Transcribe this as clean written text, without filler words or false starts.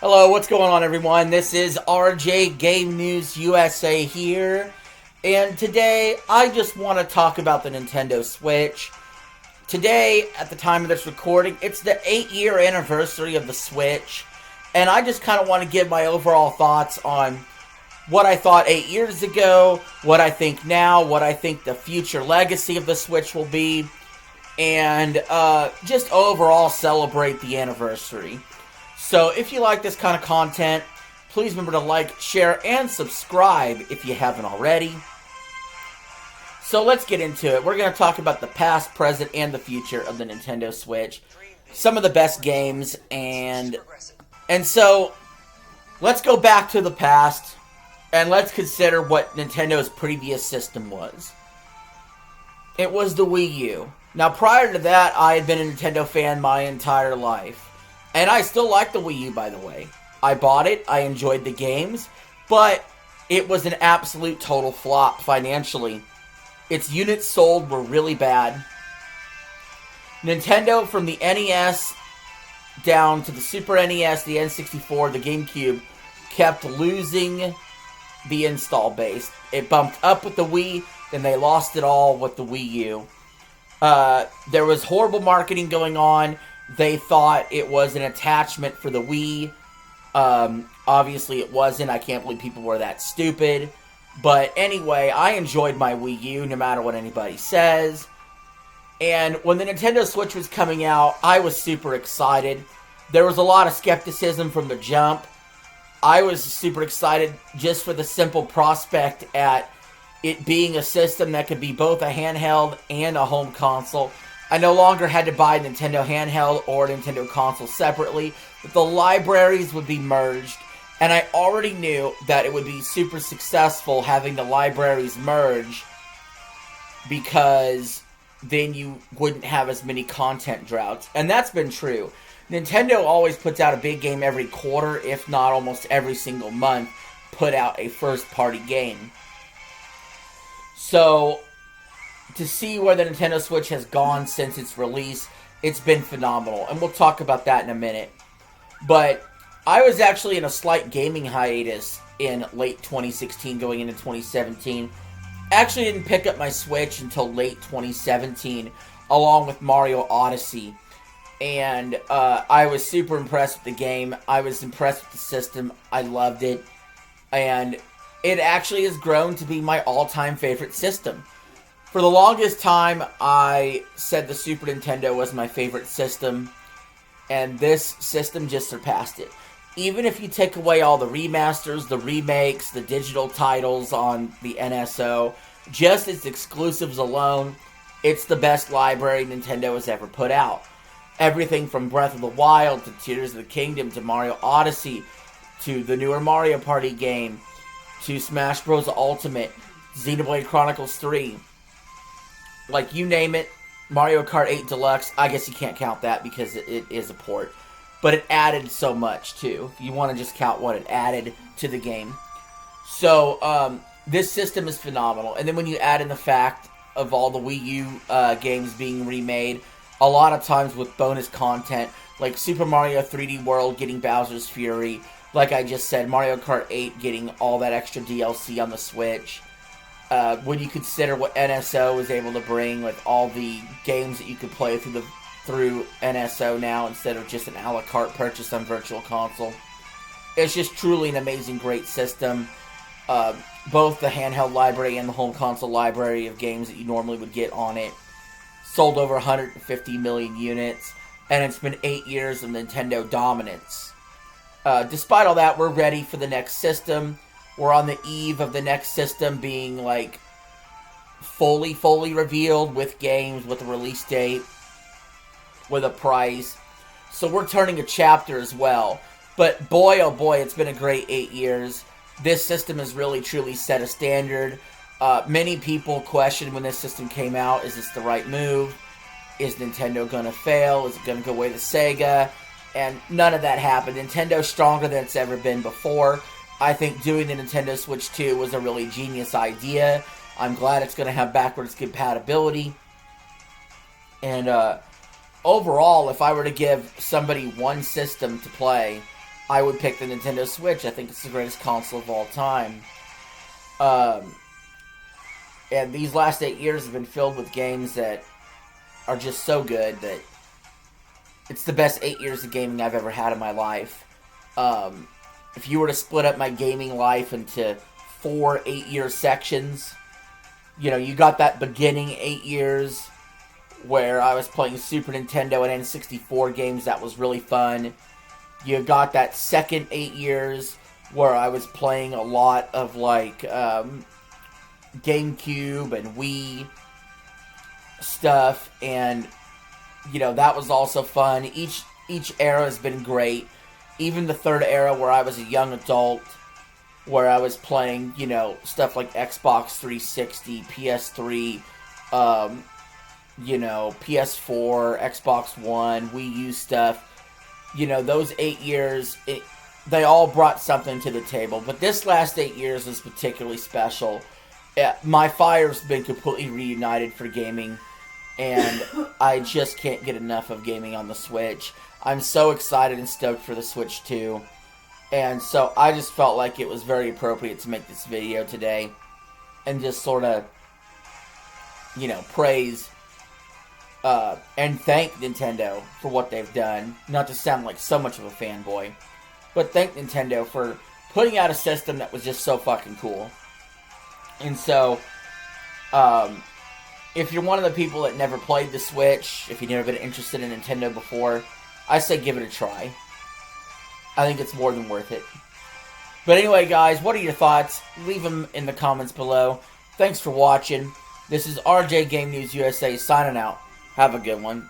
Hello, what's going on, everyone? This is RJ Game News USA here, and today I just want to talk about the Nintendo Switch. Today, at the time of this recording, it's the 8-year anniversary of the Switch, and I just kind of want to give my overall thoughts on what I thought 8 years ago, what I think now, what I think the future legacy of the Switch will be, and just overall celebrate the anniversary. So if you like this kind of content, please remember to like, share, and subscribe if you haven't already. So let's get into it. We're going to talk about the past, present, and the future of the Nintendo Switch. Some of the best games, and so let's go back to the past, and let's consider what Nintendo's previous system was. It was the Wii U. Now, prior to that, I had been a Nintendo fan my entire life. And I still like the Wii U, by the way. I bought it, I enjoyed the games, but it was an absolute total flop financially. Its units sold were really bad. Nintendo, from the NES down to the Super NES, the N64, the GameCube, kept losing the install base. It bumped up with the Wii, then they lost it all with the Wii U. There was horrible marketing going on. They thought it was an attachment for the Wii. Obviously it wasn't. I can't believe people were that stupid. But anyway, I enjoyed my Wii U no matter what anybody says. And when the Nintendo Switch was coming out, I was super excited. There was a lot of skepticism from the jump. I was super excited just for the simple prospect at it being a system that could be both a handheld and a home console. I no longer had to buy a Nintendo handheld or a Nintendo console separately, but the libraries would be merged, and I already knew that it would be super successful having the libraries merge because then you wouldn't have as many content droughts, and that's been true. Nintendo always puts out a big game every quarter, if not almost every single month, put out a first-party game. So to see where the Nintendo Switch has gone since its release, it's been phenomenal. And we'll talk about that in a minute. But I was actually in a slight gaming hiatus in late 2016 going into 2017. Actually didn't pick up my Switch until late 2017 along with Mario Odyssey. And I was super impressed with the game. I was impressed with the system. I loved it. And it actually has grown to be my all-time favorite system. For the longest time, I said the Super Nintendo was my favorite system, and this system just surpassed it. Even if you take away all the remasters, the remakes, the digital titles on the NSO, just its exclusives alone, it's the best library Nintendo has ever put out. Everything from Breath of the Wild to Tears of the Kingdom to Mario Odyssey to the newer Mario Party game to Smash Bros. Ultimate, Xenoblade Chronicles 3. Like, you name it, Mario Kart 8 Deluxe, I guess you can't count that because it is a port. But it added so much, too. If you want to just count what it added to the game. So, this system is phenomenal. And then when you add in the fact of all the Wii U games being remade, a lot of times with bonus content, like Super Mario 3D World getting Bowser's Fury, like I just said, Mario Kart 8 getting all that extra DLC on the Switch. When you consider what NSO is able to bring with all the games that you can play through NSO now instead of just an a la carte purchase on Virtual Console. It's just truly an amazing, great system. Both the handheld library and the home console library of games that you normally would get on it. Sold over 150 million units, and it's been 8 years of Nintendo dominance. Despite all that, we're ready for the next system. We're on the eve of the next system being, like, fully revealed with games, with a release date, with a price. So we're turning a chapter as well. But boy, oh boy, it's been a great 8 years. This system has really, truly set a standard. Many people questioned when this system came out, is this the right move? Is Nintendo going to fail? Is it going to go away to Sega? And none of that happened. Nintendo's stronger than it's ever been before. I think doing the Nintendo Switch 2 was a really genius idea. I'm glad it's going to have backwards compatibility. And overall, if I were to give somebody one system to play, I would pick the Nintendo Switch. I think it's the greatest console of all time. Um, and these last 8 years have been filled with games that are just so good that it's the best 8 years of gaming I've ever had in my life. If you were to split up my gaming life into 4 8-year sections, you know, you got that beginning 8 years where I was playing Super Nintendo and N64 games. That was really fun. You got that second 8 years where I was playing a lot of, like, GameCube and Wii stuff, and, you know, that was also fun. Each era has been great. Even the third era where I was a young adult, where I was playing, you know, stuff like Xbox 360, PS3, you know, PS4, Xbox One, Wii U stuff. You know, those 8 years, they all brought something to the table. But this last 8 years is particularly special. My fire's been completely reunited for gaming, and I just can't get enough of gaming on the Switch. I'm so excited and stoked for the Switch 2. And so I just felt like it was very appropriate to make this video today and just sort of, you know, praise and thank Nintendo for what they've done. Not to sound like so much of a fanboy, but thank Nintendo for putting out a system that was just so fucking cool. And so, if you're one of the people that never played the Switch, if you've never been interested in Nintendo before, I say give it a try. I think it's more than worth it. But anyway, guys, what are your thoughts? Leave them in the comments below. Thanks for watching. This is RJ Game News USA signing out. Have a good one.